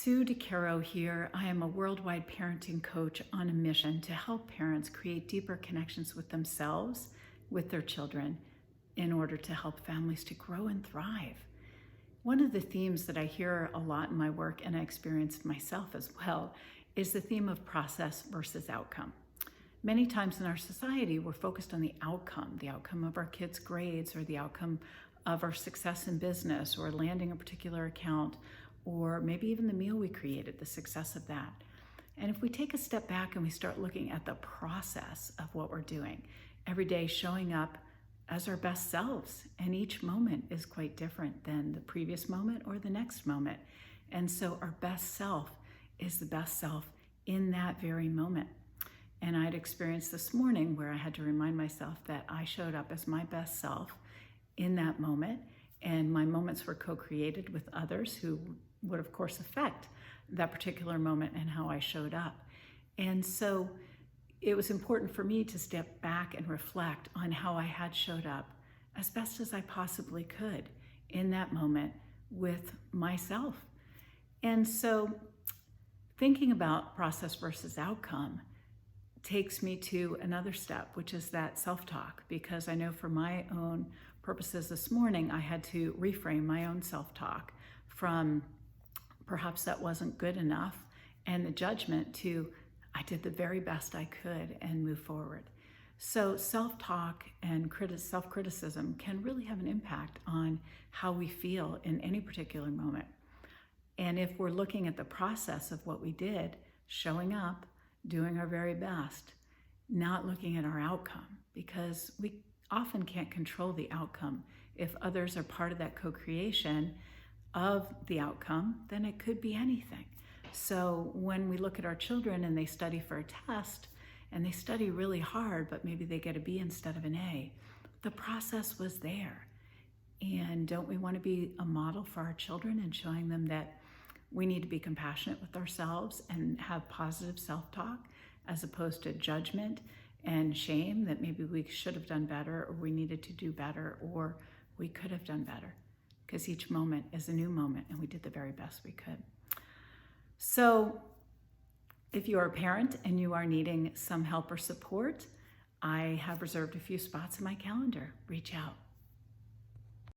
Sue DeCaro here. I am a worldwide parenting coach on a mission to help parents create deeper connections with themselves, with their children, in order to help families to grow and thrive. One of the themes that I hear a lot in my work, and I experienced myself as well, is the theme of process versus outcome. Many times in our society, we're focused on the outcome of our kids' grades, or the outcome of our success in business, or landing a particular account, or maybe even the meal we created, the success of that. And if we take a step back and we start looking at the process of what we're doing, every day showing up as our best selves, and each moment is quite different than the previous moment or the next moment. And so our best self is the best self in that very moment. And I'd experienced this morning where I had to remind myself that I showed up as my best self in that moment, and my moments were co-created with others who would of course affect that particular moment and how I showed up. And so it was important for me to step back and reflect on how I had showed up as best as I possibly could in that moment with myself. And so thinking about process versus outcome takes me to another step, which is that self-talk, because I know for my own purposes this morning, I had to reframe my own self-talk from perhaps that wasn't good enough and the judgment to I did the very best I could and move forward. So self-talk and self-criticism can really have an impact on how we feel in any particular moment. And if we're looking at the process of what we did, showing up, doing our very best, not looking at our outcome, because we often can't control the outcome. If others are part of that co-creation of the outcome, then it could be anything. So when we look at our children and they study for a test and they study really hard, but maybe they get a B instead of an A, the process was there. And don't we want to be a model for our children and showing them that we need to be compassionate with ourselves and have positive self-talk as opposed to judgment and shame that maybe we should have done better, or we needed to do better, or we could have done better, because each moment is a new moment and we did the very best we could. So if you are a parent and you are needing some help or support, I have reserved a few spots in my calendar. Reach out.